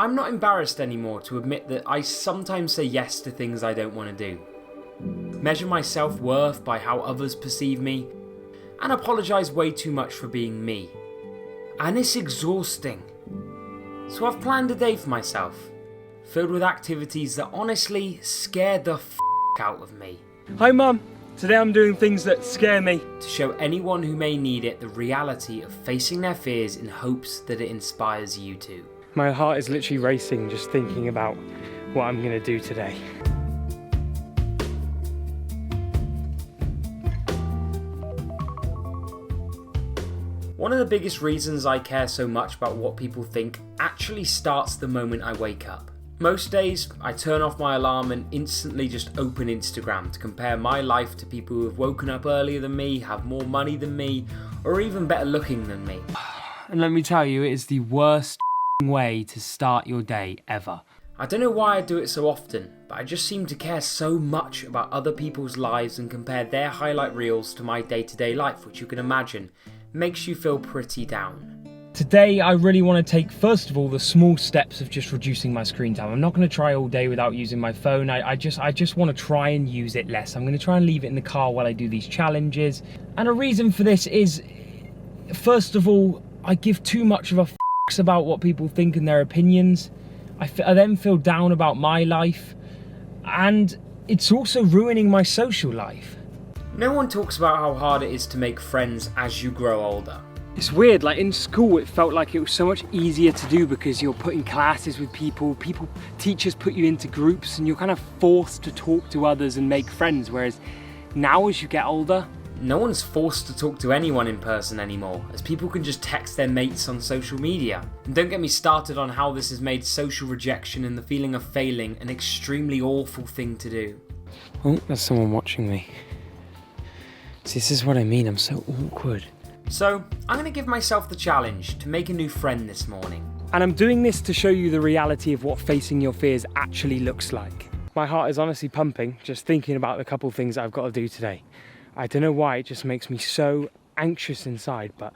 I'm not embarrassed anymore to admit that I sometimes say yes to things I don't want to do, measure my self-worth by how others perceive me, and apologise way too much for being me. And it's exhausting. So I've planned a day for myself, filled with activities that honestly scared the out of me. Hi Mum, today I'm doing things that scare me. To show anyone who may need it the reality of facing their fears in hopes that it inspires you too. My heart is literally racing just thinking about what I'm going to do today. One of the biggest reasons I care so much about what people think actually starts the moment I wake up. Most days, I turn off my alarm and instantly just open Instagram to compare my life to people who have woken up earlier than me, have more money than me, or even better looking than me. And let me tell you, it is the worst way to start your day ever. I don't know why I do it so often, but I just seem to care so much about other people's lives and compare their highlight reels to my day-to-day life, which you can imagine makes you feel pretty down. Today I really want to take, first of all, the small steps of just reducing my screen time. I'm not going to try all day without using my phone. I just want to try and use it less. I'm going to try and leave it in the car while I do these challenges. And a reason for this is, first of all, I give too much of a about what people think and their opinions. I then feel down about my life, and it's also ruining my social life. No one talks about how hard it is to make friends as you grow older. It's weird, like in school it felt like it was so much easier to do because you're put in classes with teachers put you into groups and you're kind of forced to talk to others and make friends, whereas now as you get older, no one's forced to talk to anyone in person anymore, as people can just text their mates on social media. And don't get me started on how this has made social rejection and the feeling of failing an extremely awful thing to do. Oh, there's someone watching me. See, this is what I mean, I'm so awkward. So, I'm going to give myself the challenge to make a new friend this morning. And I'm doing this to show you the reality of what facing your fears actually looks like. My heart is honestly pumping just thinking about the couple things that I've got to do today. I don't know why, it just makes me so anxious inside, but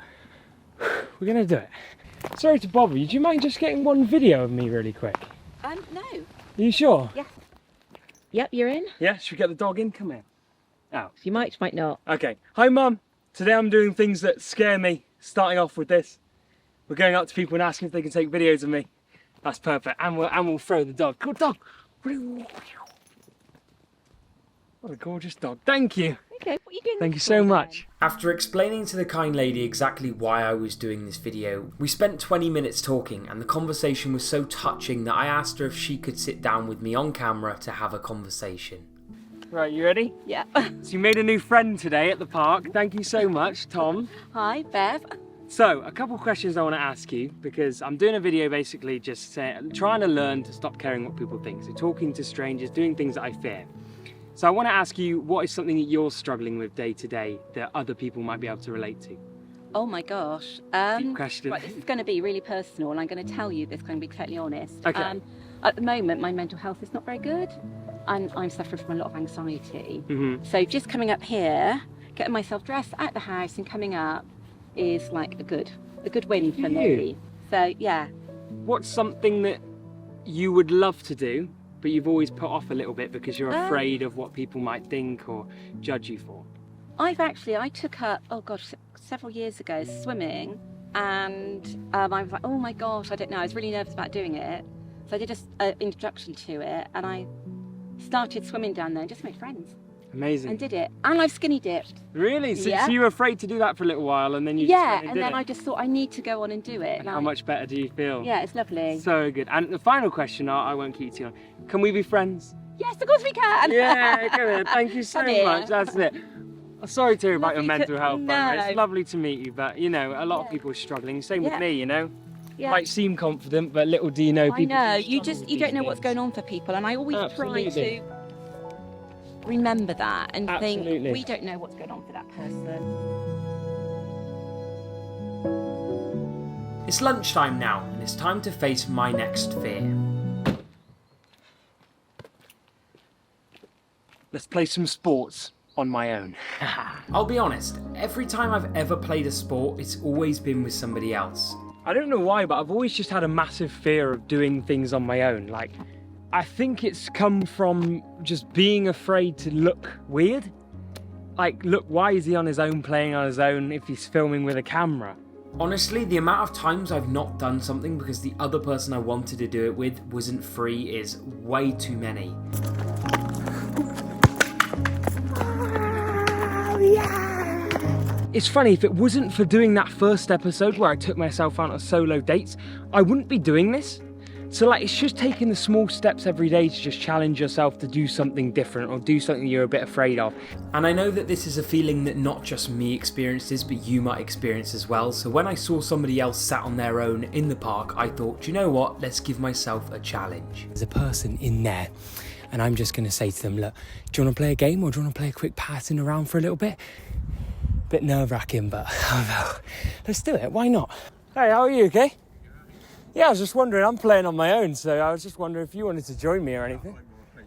we're gonna do it. Sorry to bother you, do you mind just getting one video of me really quick? No. Are you sure? Yeah. Yep, you're in. Yeah, should we get the dog in? Come in. Oh. You might not. Okay. Hi Mum, today I'm doing things that scare me. Starting off with this. We're going up to people and asking if they can take videos of me. That's perfect, and we'll throw the dog. Good dog. What a gorgeous dog, thank you. Okay, what are you doing? Thank you so much. After explaining to the kind lady exactly why I was doing this video, we spent 20 minutes talking, and the conversation was so touching that I asked her if she could sit down with me on camera to have a conversation. Right, you ready? Yeah. So you made a new friend today at the park. Thank you so much, Tom. Hi, Bev. So, a couple of questions I want to ask you, because I'm doing a video basically just trying to learn to stop caring what people think. So talking to strangers, doing things that I fear. So I want to ask you, what is something that you're struggling with day to day that other people might be able to relate to? Oh my gosh. Deep question. Right, this is going to be really personal, and I'm going to tell you this, I'm going to be totally honest. Okay. At the moment, my mental health is not very good, and I'm suffering from a lot of anxiety. Mm-hmm. So just coming up here, getting myself dressed at the house and coming up is like a good win for me. So yeah. What's something that you would love to do, but you've always put off a little bit because you're afraid of what people might think or judge you for? I took up, oh gosh, several years ago, swimming, and I was like, oh my gosh, I don't know, I was really nervous about doing it. So I did an introduction to it, and I started swimming down there and just made friends. Amazing. And did it. And I've skinny dipped. Really? So, Yeah. so you were afraid to do that for a little while, and then you I just thought I need to go on and do it. And how much better do you feel? Yeah, it's lovely. So good. And the final question, I won't keep you too long. Can we be friends? Yes, of course we can. Yeah, come here. Thank you so Come here. much. That's it. I'm sorry to hear about your Lovely mental health, by the way. No. It's lovely to meet you, but you know, a lot of Yeah. people are struggling. Same with Yeah. me, you know. Yeah. Might seem confident, but little do you know, I people. know. do You struggle with don't these know what's things. going on for people, and I always Absolutely. try to remember that and Absolutely. think we don't know what's going on for that person. It's lunchtime now, and it's time to face my next fear. Let's play some sports on my own. I'll be honest, every time I've ever played a sport, it's always been with somebody else. I don't know why, but I've always just had a massive fear of doing things on my own. Like, I think it's come from just being afraid to look weird. Like, look, why is he on his own, playing on his own if he's filming with a camera? Honestly, the amount of times I've not done something because the other person I wanted to do it with wasn't free is way too many. It's funny, if it wasn't for doing that first episode where I took myself out on solo dates, I wouldn't be doing this. So like, it's just taking the small steps every day to just challenge yourself to do something different or do something you're a bit afraid of. And I know that this is a feeling that not just me experiences, but you might experience as well. So when I saw somebody else sat on their own in the park, I thought, do you know what? Let's give myself a challenge. There's a person in there, and I'm just going to say to them, look, do you want to play a game or do you want to play a quick passing around for a little bit? Bit nerve-wracking, but oh no, let's do it. Why not? Hey, how are you? Okay? Yeah, I was just wondering. I'm playing on my own, so I was just wondering if you wanted to join me or anything.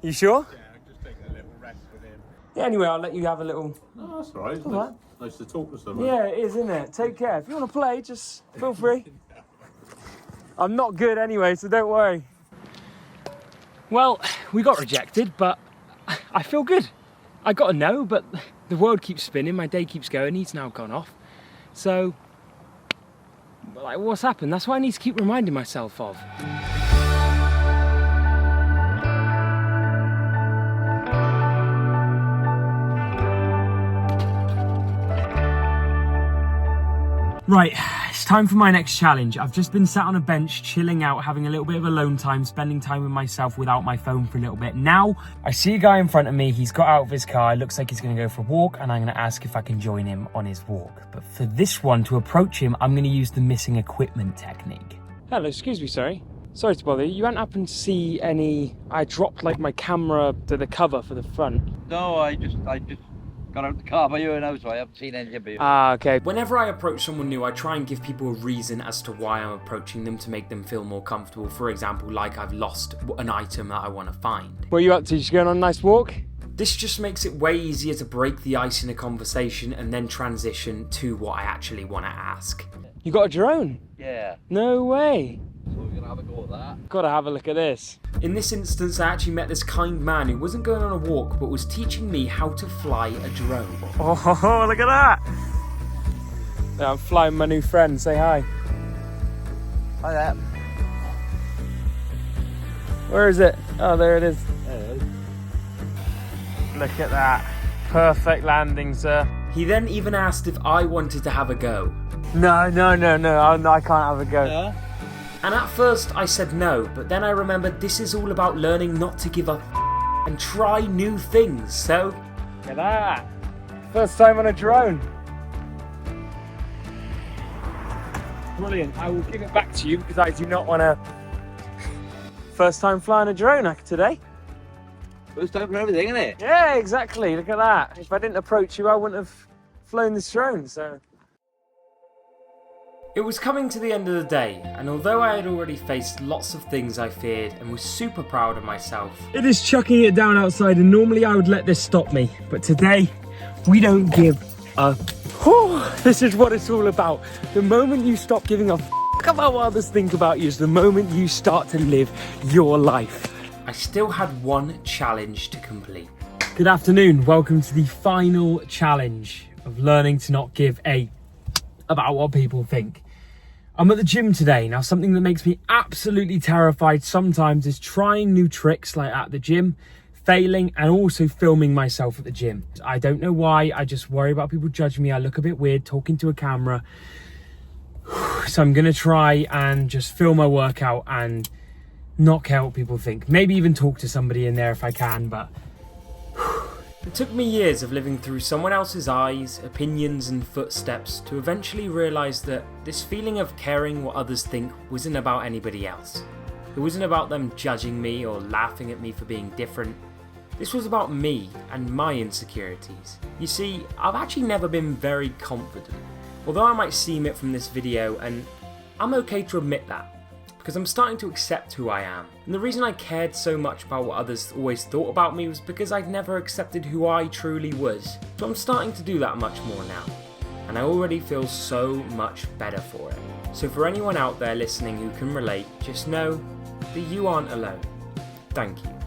You sure? Yeah, I'm just taking a little rest with him. Yeah. Anyway, I'll let you have a little. Oh, that's all right. All right. Nice to talk to someone. Yeah, it is, isn't it? Take care. If you want to play, just feel free. I'm not good anyway, so don't worry. Well, we got rejected, but I feel good. I got a no, but the world keeps spinning, my day keeps going, he's now gone off. So, like, what's happened? That's what I need to keep reminding myself of. Right, it's time for my next challenge. I've just been sat on a bench, chilling out, having a little bit of alone time, spending time with myself without my phone for a little bit. Now, I see a guy in front of me, he's got out of his car, it looks like he's gonna go for a walk, and I'm gonna ask if I can join him on his walk. But for this one, to approach him, I'm gonna use the missing equipment technique. Hello, excuse me, sorry. Sorry to bother you. You hadn't happened to see any... I dropped, like, my camera to the cover for the front. No, I just got out the car by you now, so I haven't seen anything but you. Ah, okay. Whenever I approach someone new, I try and give people a reason as to why I'm approaching them to make them feel more comfortable. For example, like I've lost an item that I want to find. What are you up to? Just going on a nice walk? This just makes it way easier to break the ice in a conversation and then transition to what I actually want to ask. You got a drone? Yeah, No way. so we're gonna have a go at that. Gotta have a look at this. In this instance, I actually met this kind man who wasn't going on a walk, but was teaching me how to fly a drone. Oh, look at that. Yeah, I'm flying my new friend. Say hi. Hi there. Where is it? Oh, there it is. There it is. Look at that. Perfect landing, sir. He then even asked if I wanted to have a go. No. I can't have a go. Yeah? And at first I said no, but then I remembered this is all about learning not to give up and try new things, so... Look at that. First time on a drone. Brilliant. I will give it back to you because I do not want to... First time flying a drone today. First time for everything, isn't it? Yeah, exactly. Look at that. If I didn't approach you, I wouldn't have flown this drone, so... It was coming to the end of the day, and although I had already faced lots of things I feared and was super proud of myself... It is chucking it down outside, and normally I would let this stop me, but today we don't give a... This is what it's all about. The moment you stop giving a about what others think about you is the moment you start to live your life. I still had one challenge to complete. Good afternoon. Welcome to the final challenge of learning to not give a about what people think. I'm at the gym today. Now, something that makes me absolutely terrified sometimes is trying new tricks like at the gym, failing, and also filming myself at the gym. I don't know why. I just worry about people judging me. I look a bit weird talking to a camera. So I'm going to try and just film my workout and not care what people think. Maybe even talk to somebody in there if I can, but... It took me years of living through someone else's eyes, opinions and footsteps to eventually realise that this feeling of caring what others think wasn't about anybody else. It wasn't about them judging me or laughing at me for being different. This was about me and my insecurities. You see, I've actually never been very confident, although I might seem it from this video, and I'm okay to admit that, because I'm starting to accept who I am. And the reason I cared so much about what others always thought about me was because I'd never accepted who I truly was. So I'm starting to do that much more now. and I already feel so much better for it. So for anyone out there listening who can relate, just know that you aren't alone. Thank you.